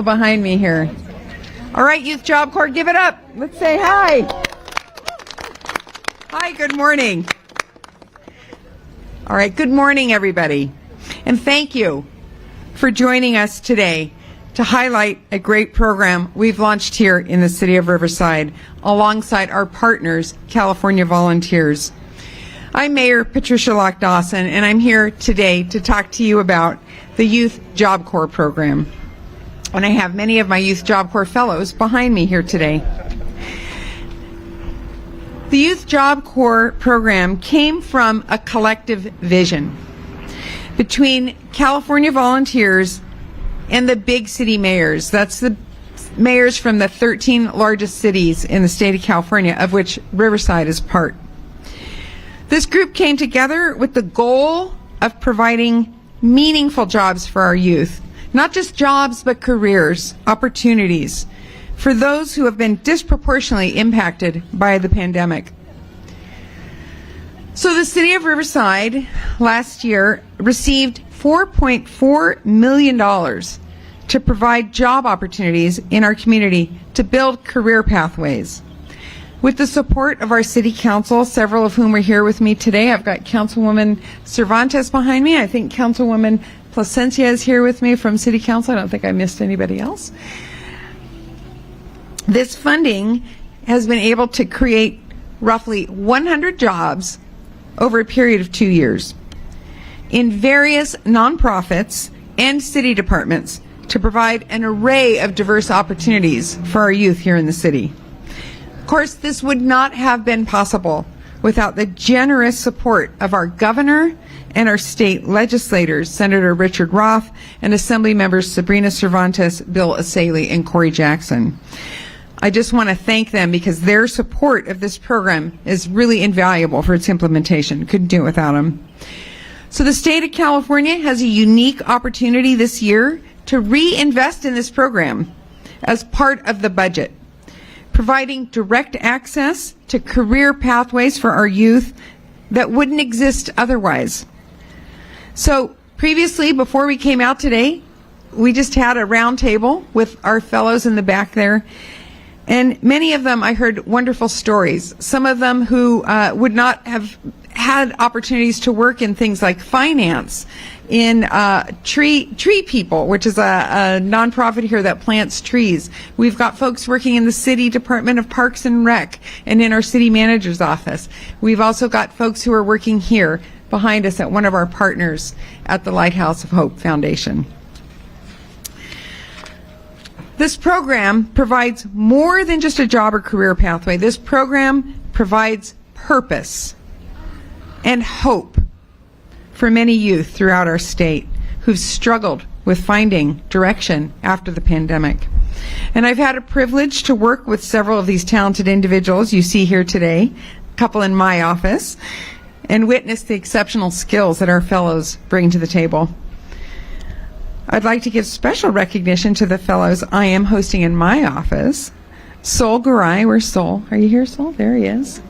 Behind me here. All right, Youth Job Corps, give it up. Let's say hi. Hi, good morning. All right, good morning, everybody. And thank you for joining us today to highlight a great program we've launched here in the city of Riverside alongside our partners, California Volunteers. I'm Mayor Patricia Locke-Dawson, and I'm here today to talk to you about the Youth Job Corps program. And I have many of my Youth Job Corps fellows behind me here today. The Youth Job Corps program came from a collective vision between California Volunteers and the big city mayors. That's the mayors from the 13 largest cities in the state of California, of which Riverside is part. This group came together with the goal of providing meaningful jobs for our youth. Not just jobs, but careers, opportunities for those who have been disproportionately impacted by the pandemic. So the city of Riverside last year received $4.4 million to provide job opportunities in our community to build career pathways. With the support of our city council, several of whom are here with me today, I've got Councilwoman Cervantes behind me. I think Councilwoman Placencia is here with me from City Council. I don't think I missed anybody else. This funding has been able to create roughly 100 jobs over a period of 2 years in various nonprofits and city departments to provide an array of diverse opportunities for our youth here in the city. Of course, this would not have been possible without the generous support of our governor and our state legislators, Senator Richard Roth and Assembly members Sabrina Cervantes, Bill Asaley, and Corey Jackson. I just want to thank them because their support of this program is really invaluable for its implementation. Couldn't do it without them. So the state of California has a unique opportunity this year to reinvest in this program as part of the budget, providing direct access to career pathways for our youth that wouldn't exist otherwise. So previously, before we came out today, we just had a round table with our fellows in the back there. And many of them, I heard wonderful stories. Some of them who would not have had opportunities to work in things like finance, in Tree People, which is a nonprofit here that plants trees. We've got folks working in the City Department of Parks and Rec and in our city manager's office. We've also got folks who are working here behind us at one of our partners at the Lighthouse of Hope Foundation. This program provides more than just a job or career pathway. This program provides purpose and hope for many youth throughout our state who've struggled with finding direction after the pandemic. And I've had a privilege to work with several of these talented individuals you see here today, a couple in my office, and witness the exceptional skills that our fellows bring to the table. I'd like to give special recognition to the fellows I am hosting in my office. Sol Garay, where's Sol? Are you here, Sol? There he is.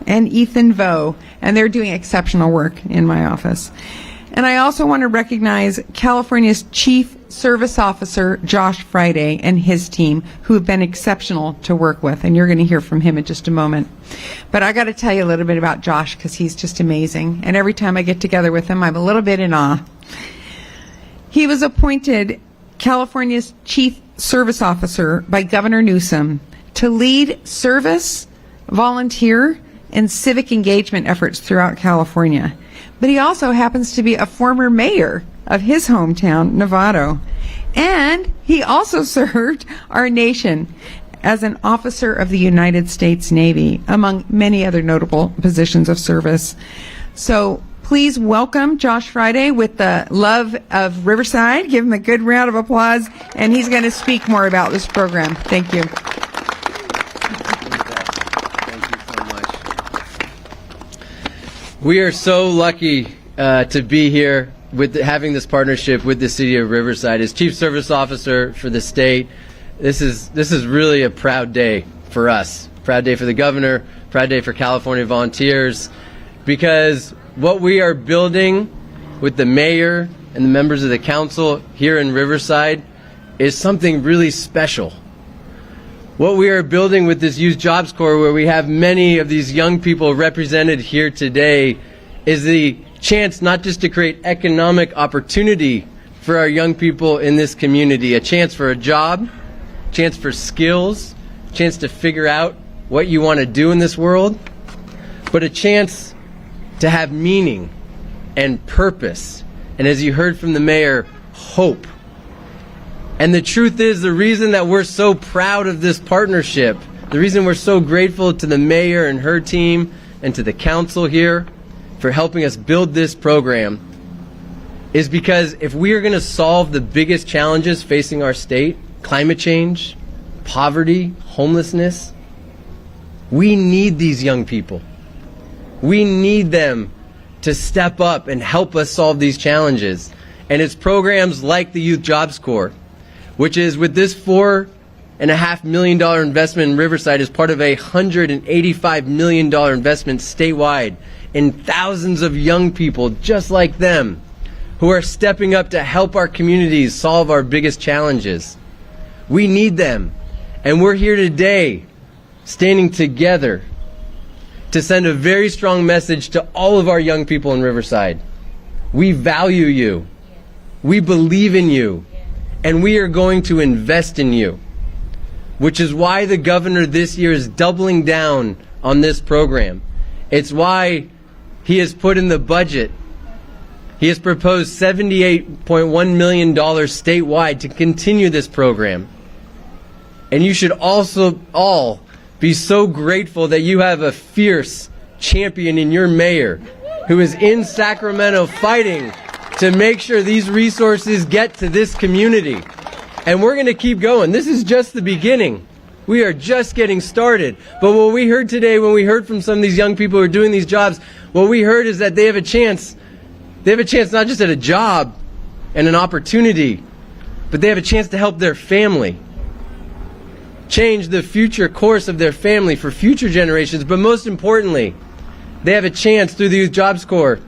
And Ethan Vo, and they're doing exceptional work in my office. And I also want to recognize California's Chief Service Officer, Josh Friday, and his team, who have been exceptional to work with, and you're going to hear from him in just a moment. But I got to tell you a little bit about Josh, because he's just amazing, and every time I get together with him, I'm a little bit in awe. He was appointed California's Chief Service Officer by Governor Newsom to lead service, volunteer, and civic engagement efforts throughout California. But he also happens to be a former mayor of his hometown, Novato. And he also served our nation as an officer of the United States Navy, among many other notable positions of service. So please welcome Josh Friday with the love of Riverside. Give him a good round of applause, and he's going to speak more about this program. Thank you. We are so lucky to be here with having this partnership with the city of Riverside. As Chief Service Officer for the state, this is really a proud day for us. Proud day for the governor, proud day for California Volunteers, because what we are building with the mayor and the members of the council here in Riverside is something really special. What we are building with this Youth Jobs Corps, where we have many of these young people represented here today, is the chance not just to create economic opportunity for our young people in this community, a chance for a job, chance for skills, chance to figure out what you want to do in this world, but a chance to have meaning and purpose. And as you heard from the mayor, hope. And the truth is, the reason that we're so proud of this partnership, the reason we're so grateful to the mayor and her team and to the council here for helping us build this program, is because if we are going to solve the biggest challenges facing our state, climate change, poverty, homelessness, we need these young people. We need them to step up and help us solve these challenges. And it's programs like the Youth Jobs Corps, which is, with this $4.5 million investment in Riverside, is part of a $185 million investment statewide in thousands of young people just like them who are stepping up to help our communities solve our biggest challenges. We need them. And we're here today standing together to send a very strong message to all of our young people in Riverside. We value you. We believe in you. And we are going to invest in you, which is why the governor this year is doubling down on this program. It's why he has put in the budget, he has proposed $78.1 million statewide to continue this program. And you should also all be so grateful that you have a fierce champion in your mayor who is in Sacramento fighting to make sure these resources get to this community. And we're going to keep going. This is just the beginning. We are just getting started. But what we heard today, when we heard from some of these young people who are doing these jobs, what we heard is that they have a chance. They have a chance not just at a job and an opportunity, but they have a chance to help their family, change the future course of their family for future generations. But most importantly, they have a chance through the Youth Jobs Corps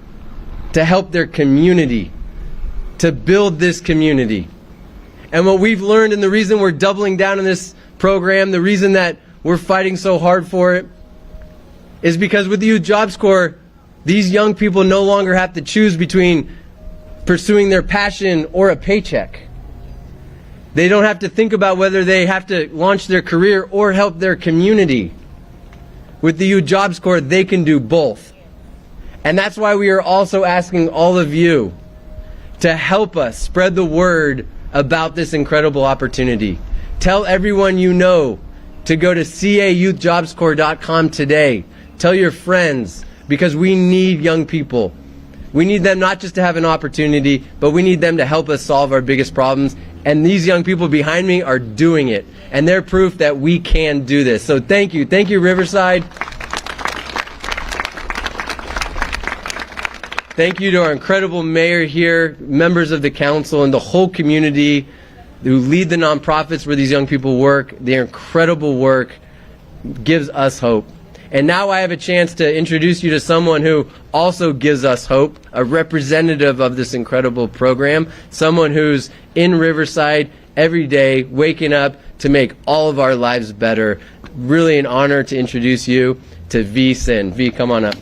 to help their community, to build this community. And what we've learned, and the reason we're doubling down on this program, the reason that we're fighting so hard for it, is because with the Youth Jobs Corps, these young people no longer have to choose between pursuing their passion or a paycheck. They don't have to think about whether they have to launch their career or help their community. With the Youth Jobs Corps, they can do both. And that's why we are also asking all of you to help us spread the word about this incredible opportunity. Tell everyone you know to go to cayouthjobscorps.com today. Tell your friends, because we need young people. We need them not just to have an opportunity, but we need them to help us solve our biggest problems. And these young people behind me are doing it. And they're proof that we can do this. So thank you. Thank you, Riverside. Thank you to our incredible mayor here, members of the council, and the whole community who lead the nonprofits where these young people work. Their incredible work gives us hope. And now I have a chance to introduce you to someone who also gives us hope, a representative of this incredible program, someone who's in Riverside every day, waking up to make all of our lives better. Really an honor to introduce you to V. Sin. V, come on up.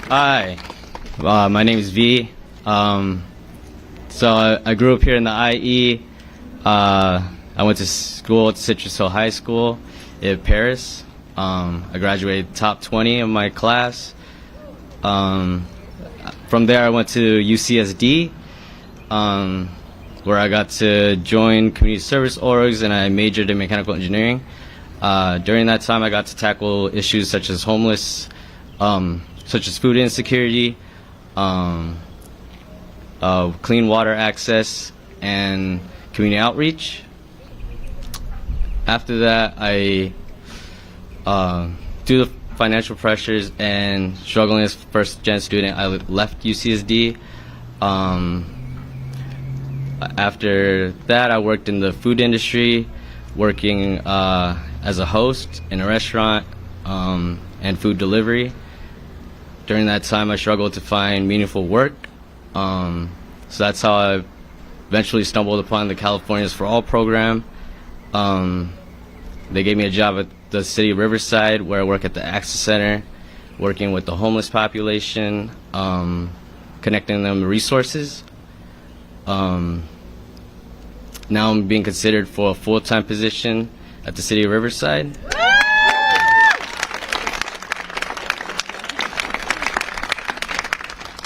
Hi, my name is V. So I grew up here in the IE. I went to school at Citrus Hill High School in Paris. I graduated top 20 of my class. From there I went to UCSD, where I got to join community service orgs, and I majored in mechanical engineering. During that time I got to tackle issues such as such as food insecurity, clean water access, and community outreach. After that, I, due to financial pressures and struggling as a first-gen student, I left UCSD. After that, I worked in the food industry, working as a host in a restaurant and food delivery. During that time, I struggled to find meaningful work. So that's how I eventually stumbled upon the Californians for All program. They gave me a job at the city of Riverside, where I work at the Access Center, working with the homeless population, connecting them to resources. Now I'm being considered for a full-time position at the city of Riverside.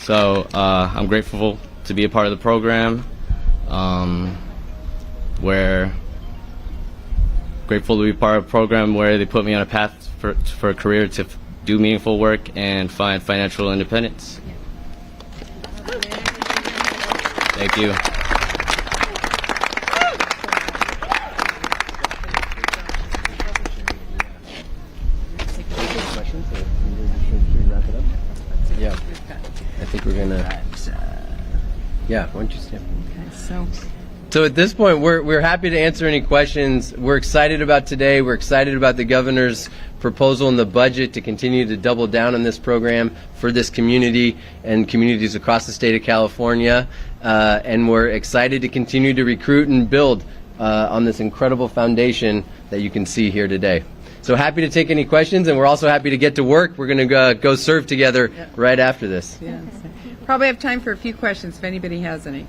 So I'm grateful to be a part of the program, grateful to be part of a program where they put me on a path for a career to do meaningful work and find financial independence. Thank you. Yeah, I think we're gonna. Yeah, why don't you stand? So at this point, we're happy to answer any questions. We're excited about today. We're excited about the governor's proposal in the budget to continue to double down on this program for this community and communities across the state of California. And we're excited to continue to recruit and build on this incredible foundation that you can see here today. So happy to take any questions, and we're also happy to get to work. We're going to go serve together right after this. Probably have time for a few questions if anybody has any.